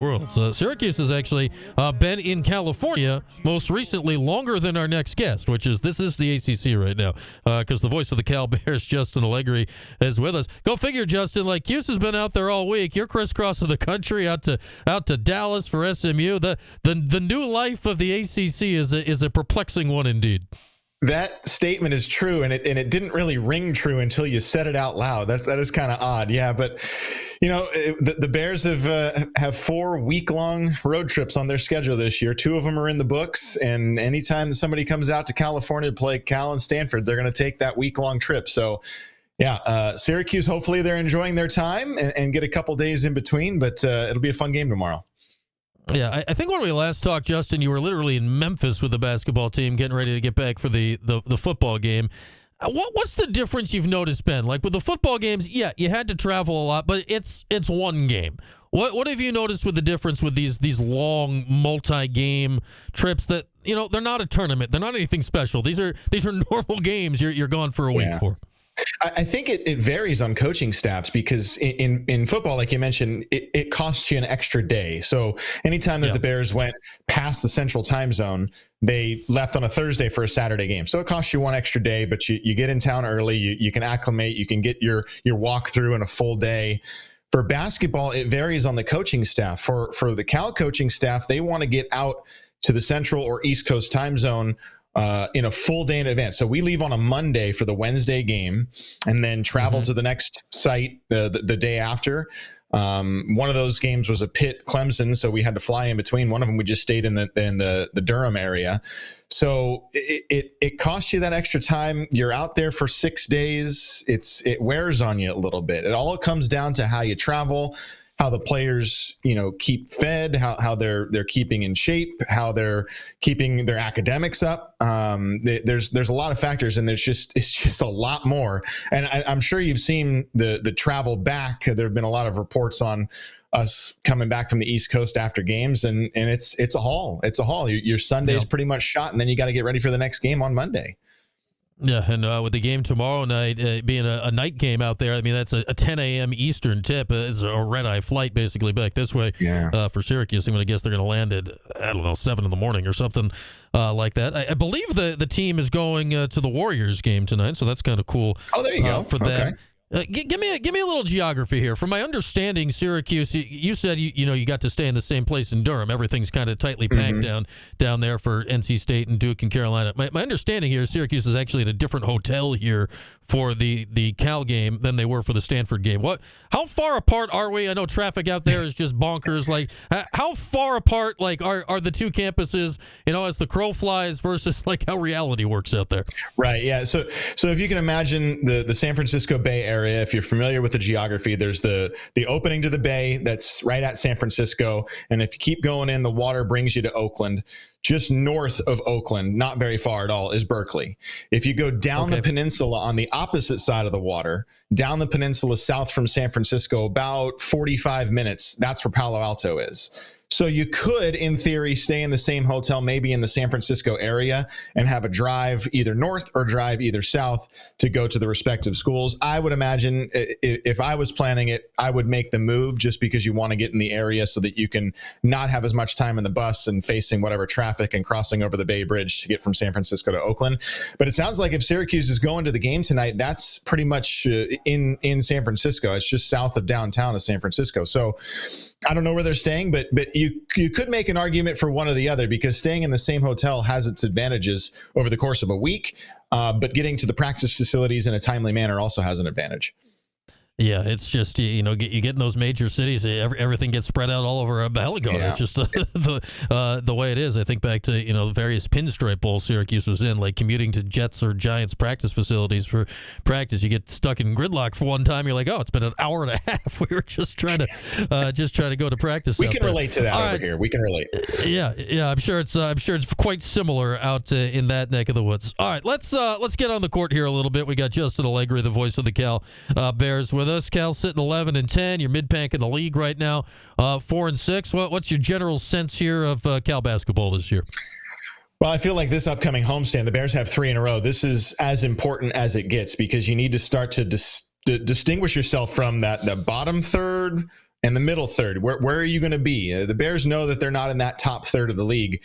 World. Syracuse has actually been in California most recently longer than our next guest, which is this is the ACC right now, because the voice of the Cal Bears, Justin Allegri, is with us. Go figure, Justin. Like Cuse has been out there all week. You're crisscrossing the country out to Dallas for SMU. The new life of the ACC is a perplexing one indeed. That statement is true, and it didn't really ring true until you said it out loud. That is kind of odd, yeah. But the Bears have 4 week-long road trips on their schedule this year. 2 of them are in the books, and anytime somebody comes out to California to play Cal and Stanford, they're going to take that week-long trip. So, yeah, Syracuse. Hopefully, they're enjoying their time and get a couple days in between. But it'll be a fun game tomorrow. Yeah, I think when we last talked, Justin, you were literally in Memphis with the basketball team, getting ready to get back for the football game. What's the difference you've noticed, Ben? Like with the football games, yeah, you had to travel a lot, but it's one game. What have you noticed with the difference with these long multi-game trips that they're not a tournament, they're not anything special. These are normal games you're gone for a week for. I think it varies on coaching staffs because in football, like you mentioned, it costs you an extra day. So anytime that the Bears went past the central time zone, they left on a Thursday for a Saturday game. So it costs you one extra day, but you get in town early, you can acclimate, you can get your walk through in a full day. For basketball, it varies on the coaching staff. For the Cal coaching staff, they want to get out to the central or East Coast time zone in a full day in advance. So we leave on a Monday for the Wednesday game and then travel to the next site the day after. One of those games was a Pitt Clemson, so we had to fly in between. One of them we just stayed in the Durham area. So it costs you that extra time. You're out there for 6 days. It wears on you a little bit. It all comes down to how you travel, how the players, keep fed, how they're keeping in shape, how they're keeping their academics up. There's a lot of factors, and it's just a lot more. And I'm sure you've seen the travel back. There have been a lot of reports on us coming back from the East Coast after games, and it's a haul. It's a haul. Your Sunday's pretty much shot, and then you got to get ready for the next game on Monday. Yeah, and with the game tomorrow night being a night game out there, I mean, that's a 10 a.m. Eastern tip. It's a red-eye flight, basically, back this way for Syracuse. I'm going to guess they're going to land at, 7 in the morning or something like that. I believe the team is going to the Warriors game tonight, so that's kind of cool. Oh, there you go. For them. Give me a little geography here. From my understanding, Syracuse, you said you got to stay in the same place in Durham. Everything's kind of tightly packed down there for NC State and Duke and Carolina. My understanding here is Syracuse is actually at a different hotel here for the Cal game than they were for the Stanford game. How far apart are we? I know traffic out there is just bonkers. Like, how far apart are the two campuses? As the crow flies versus how reality works out there. Right. Yeah. So if you can imagine the San Francisco Bay Area. If you're familiar with the geography, there's the opening to the bay that's right at San Francisco. And if you keep going in, the water brings you to Oakland. Just north of Oakland, not very far at all, is Berkeley. If you go down the peninsula on the opposite side of the water, down the peninsula south from San Francisco, about 45 minutes, that's where Palo Alto is. So you could, in theory, stay in the same hotel, maybe in the San Francisco area, and have a drive either north or drive either south to go to the respective schools. I would imagine if I was planning it, I would make the move just because you want to get in the area so that you can not have as much time in the bus and facing whatever traffic and crossing over the Bay Bridge to get from San Francisco to Oakland. But it sounds like if Syracuse is going to the game tonight, that's pretty much in San Francisco. It's just south of downtown of San Francisco. So I don't know where they're staying, but you could make an argument for one or the other because staying in the same hotel has its advantages over the course of a week, but getting to the practice facilities in a timely manner also has an advantage. Yeah, it's just, you get in those major cities, everything gets spread out all over a helico. Yeah. It's just the way it is. I think back to, the various pinstripe bowls Syracuse was in, like commuting to Jets or Giants practice facilities for practice. You get stuck in gridlock for one time. You're like, oh, it's been an hour and a half. We were just trying to go to press. We can relate to that over here. We can relate. Yeah. I'm sure it's quite similar out in that neck of the woods. All right, let's get on the court here a little bit. We got Justin Allegri, the voice of the Cal Bears, with us. Cal sitting 11-10. You're mid-pack in the league right now, 4-6. What's your general sense here of Cal basketball this year? Well, I feel like this upcoming homestand, the Bears have 3 in a row. This is as important as it gets because you need to start to distinguish yourself from the bottom third and the middle third. Where are you going to be? The Bears know that they're not in that top third of the league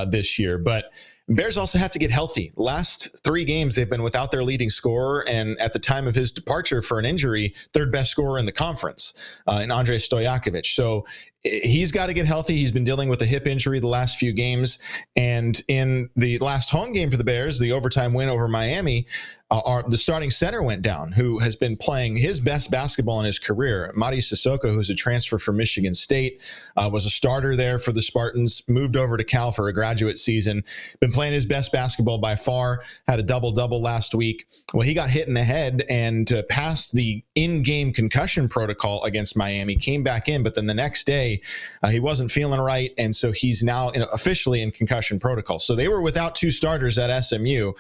this year, but Bears also have to get healthy. Last 3 games, they've been without their leading scorer, and at the time of his departure for an injury, third best scorer in the conference, in Andrei Stojakovic. So he's got to get healthy. He's been dealing with a hip injury the last few games, and in the last home game for the Bears, the overtime win over Miami, the starting center went down, who has been playing his best basketball in his career. Mady Sissoko, who's a transfer from Michigan State, was a starter there for the Spartans, moved over to Cal for a graduate season, been playing his best basketball by far, had a double-double last week. Well, he got hit in the head and passed the in-game concussion protocol against Miami, came back in, but then the next day he wasn't feeling right, and so he's now officially in concussion protocol. So they were without 2 starters at SMU,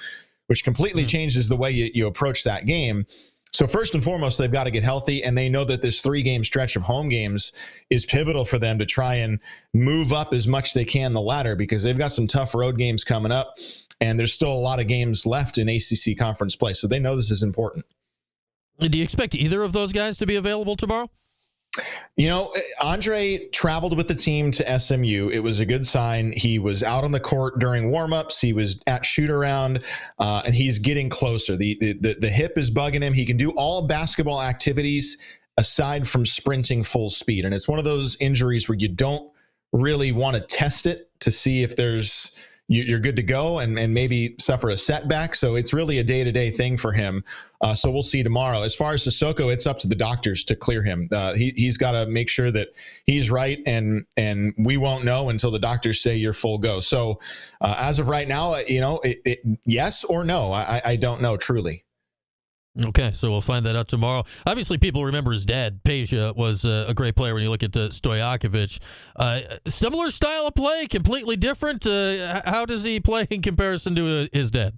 which completely changes the way you approach that game. So first and foremost, they've got to get healthy, and they know that this 3-game stretch of home games is pivotal for them to try and move up as much as they can the ladder, because they've got some tough road games coming up, and there's still a lot of games left in ACC conference play. So they know this is important. Do you expect either of those guys to be available tomorrow? Andre traveled with the team to SMU. It was a good sign. He was out on the court during warmups. He was at shoot around, and he's getting closer. The hip is bugging him. He can do all basketball activities aside from sprinting full speed. And it's one of those injuries where you don't really want to test it to see if you're good to go and maybe suffer a setback. So it's really a day-to-day thing for him. So we'll see tomorrow. As far as Sissoko, it's up to the doctors to clear him. He's got to make sure that he's right, and we won't know until the doctors say you're full go. So as of right now, yes or no, I don't know truly. Okay, so we'll find that out tomorrow. Obviously, people remember his dad. Peja was a great player when you look at Stojakovic. Similar style of play, completely different. How does he play in comparison to his dad?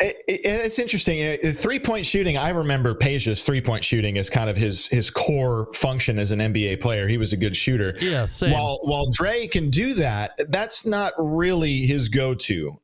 It's interesting. Three-point shooting, I remember Peja's three-point shooting as kind of his core function as an NBA player. He was a good shooter. Yeah, same. While Dre can do that, that's not really his go-to.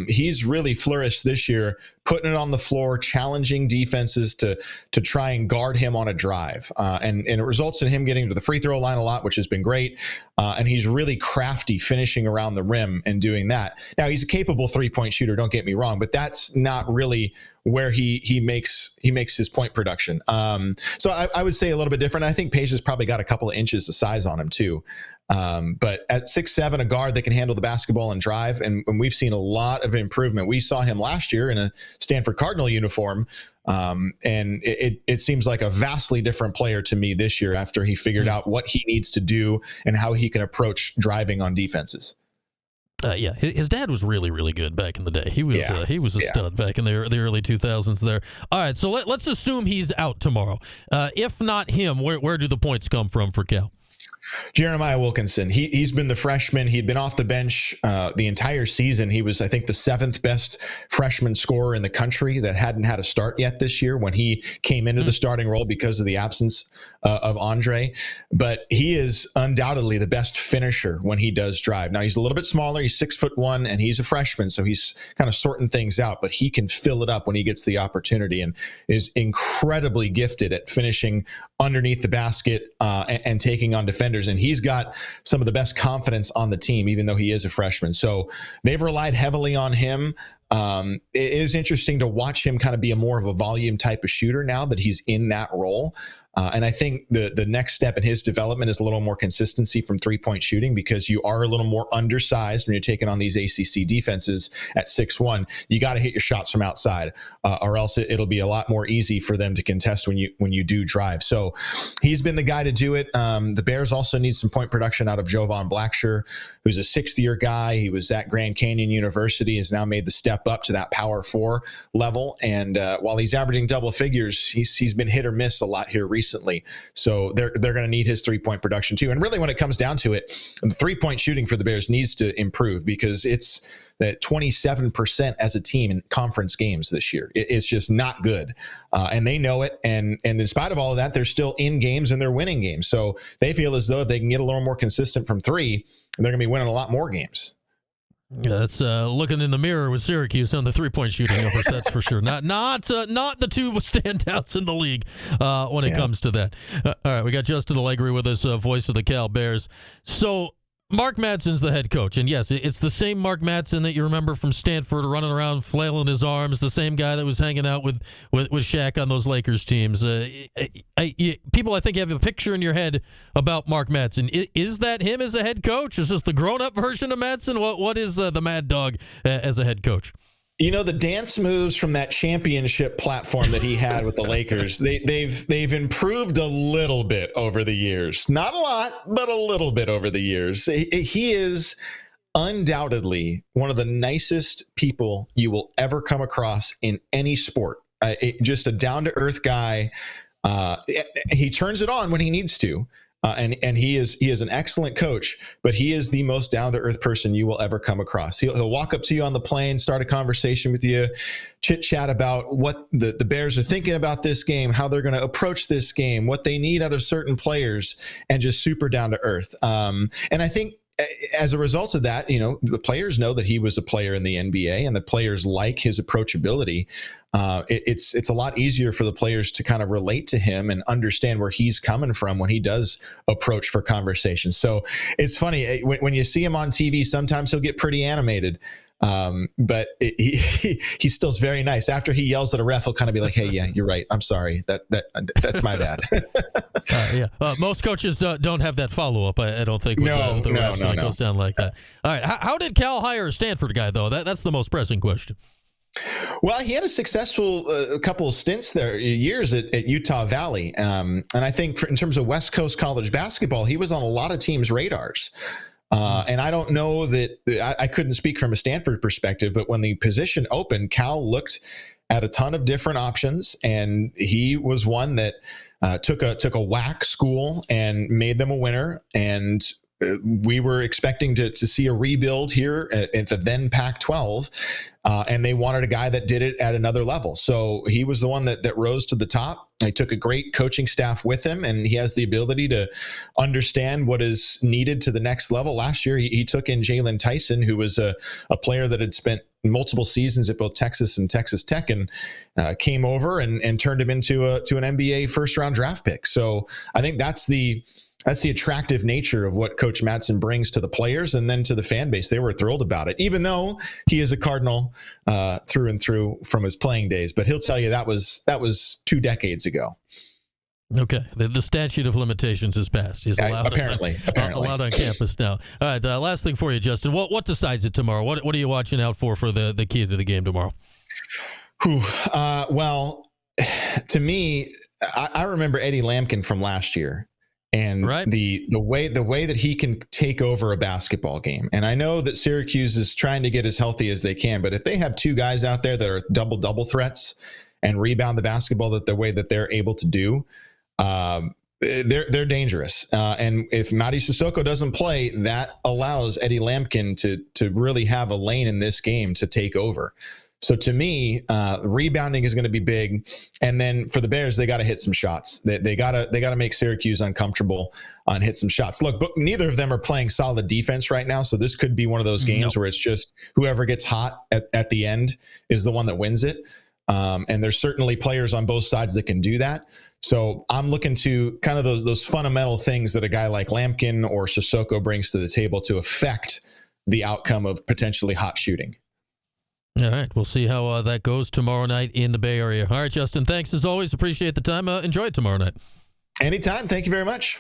He's really flourished this year, putting it on the floor, challenging defenses to try and guard him on a drive. And it results in him getting to the free throw line a lot, which has been great. And he's really crafty finishing around the rim and doing that. Now, he's a capable three-point shooter, don't get me wrong, but that's not really where he makes his point production. So I would say a little bit different. I think Peja's probably got a couple of inches of size on him too. But at 6'7", a guard that can handle the basketball and drive, and we've seen a lot of improvement. We saw him last year in a Stanford Cardinal uniform, and it seems like a vastly different player to me this year after he figured out what he needs to do and how he can approach driving on defenses. Yeah, his dad was really, really good back in the day. He was a stud back in the early 2000s there. All right, so let's assume he's out tomorrow. If not him, where do the points come from for Cal? Jeremiah Wilkinson. He's been the freshman. He'd been off the bench the entire season. He was, I think, the 7th best freshman scorer in the country that hadn't had a start yet this year when he came into the starting role because of the absence of Andre. But he is undoubtedly the best finisher when he does drive. Now, he's a little bit smaller. He's 6'1", and he's a freshman, so he's kind of sorting things out. But he can fill it up when he gets the opportunity and is incredibly gifted at finishing underneath the basket and taking on defenders. And he's got some of the best confidence on the team, even though he is a freshman. So they've relied heavily on him. It is interesting to watch him kind of be more of a volume type of shooter now that he's in that role. And I think the next step in his development is a little more consistency from three-point shooting, because you are a little more undersized when you're taking on these ACC defenses at 6'1". You got to hit your shots from outside, or else it'll be a lot more easy for them to contest when you do drive. So he's been the guy to do it. The Bears also need some point production out of Jovan Blacksher, who's a 6th-year guy. He was at Grand Canyon University, has now made the step up to that Power 4 level. And while he's averaging double figures, he's been hit or miss a lot here recently. So they're going to need his three-point production too. And really, when it comes down to it, the three-point shooting for the Bears needs to improve, because it's at 27% as a team in conference games this year. It's just not good. And they know it. And in spite of all of that, they're still in games and they're winning games. So they feel as though if they can get a little more consistent from three, they're going to be winning a lot more games. Yeah, that's looking in the mirror with Syracuse on the 3-point shooting numbers. That's for sure. Not the two standouts in the league when it comes to that. All right, we got Justin Allegri with us, voice of the Cal Bears. So Mark Madsen's the head coach, and yes, it's the same Mark Madsen that you remember from Stanford, running around flailing his arms. The same guy that was hanging out with Shaq on those Lakers teams. People, I think, have a picture in your head about Mark Madsen. Is that him as a head coach? Is this the grown-up version of Madsen? What is the Mad Dog as a head coach? You know, the dance moves from that championship platform that he had with the Lakers, they've improved a little bit over the years. Not a lot, but a little bit over the years. He is undoubtedly one of the nicest people you will ever come across in any sport. Just a down-to-earth guy. He turns it on when he needs to. And he is an excellent coach, but he is the most down-to-earth person you will ever come across. He'll walk up to you on the plane, start a conversation with you, chit-chat about what the Bears are thinking about this game, how they're going to approach this game, what they need out of certain players, and just super down-to-earth. And I think as a result of that, you know, the players know that he was a player in the NBA, and the players like his approachability. It's a lot easier for the players to kind of relate to him and understand where he's coming from when he does approach for conversation. So it's funny when you see him on TV, sometimes he'll get pretty animated. But he still is very nice. After he yells at a ref, he'll kind of be like, "Hey, yeah, you're right. I'm sorry. That's my bad." Most coaches don't have that follow up. I don't think. With the refs when it goes down like that. All right. How did Cal hire a Stanford guy though? That's the most pressing question. Well, he had a successful couple of stints there, years at Utah Valley. And I think in terms of West Coast college basketball, he was on a lot of teams' radars. And I don't know that I couldn't speak from a Stanford perspective, but when the position opened, Cal looked at a ton of different options, and he was one that took a WAC school and made them a winner. And we were expecting to see a rebuild here at the then Pac-12, and they wanted a guy that did it at another level. So he was the one that rose to the top. He took a great coaching staff with him, and he has the ability to understand what is needed to the next level. Last year, he took in Jalen Tyson, who was a player that had spent multiple seasons at both Texas and Texas Tech, and came over and turned him into an NBA first-round draft pick. So I think that's the attractive nature of what Coach Madsen brings to the players and then to the fan base. They were thrilled about it, even though he is a Cardinal through and through from his playing days. But he'll tell you that was 2 decades ago. Okay, the statute of limitations has passed. He's allowed apparently allowed on campus now. All right, last thing for you, Justin. What decides it tomorrow? What are you watching out for the key to the game tomorrow? Well, to me, I remember Eddie Lampkin from last year. And the way that he can take over a basketball game. And I know that Syracuse is trying to get as healthy as they can, but if they have 2 guys out there that are double threats and rebound the basketball the way that they're able to do, they're dangerous. And if Mady Sissoko doesn't play, that allows Eddie Lampkin to really have a lane in this game to take over. So to me, rebounding is going to be big, and then for the Bears, they got to hit some shots. They got to make Syracuse uncomfortable and hit some shots. Look, but neither of them are playing solid defense right now, so this could be one of those games where it's just whoever gets hot at the end is the one that wins it. And there's certainly players on both sides that can do that. So I'm looking to kind of those fundamental things that a guy like Lampkin or Sissoko brings to the table to affect the outcome of potentially hot shooting. All right, we'll see how that goes tomorrow night in the Bay Area. All right, Justin, thanks as always. Appreciate the time. Enjoy it tomorrow night. Anytime. Thank you very much.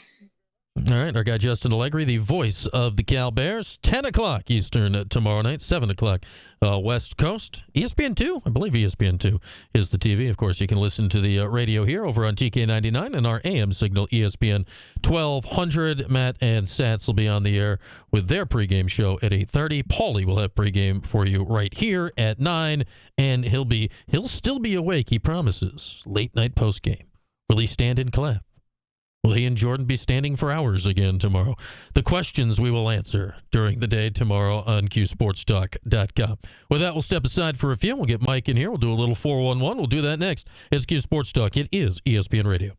All right, our guy Justin Allegri, the voice of the Cal Bears, 10 o'clock Eastern tomorrow night, 7 o'clock West Coast. ESPN2, I believe ESPN2 is the TV. Of course, you can listen to the radio here over on TK99 and our AM signal ESPN 1200. Matt and Sats will be on the air with their pregame show at 8:30. Paulie will have pregame for you right here at 9, and he'll still be awake, he promises. Late night postgame. Will he stand and clap? Will he and Jordan be standing for hours again tomorrow? The questions we will answer during the day tomorrow on QSportsTalk.com. With that, we'll step aside for a few. We'll get Mike in here. We'll do a little 411. We'll do that next. It's Q Sports Talk. It is ESPN Radio.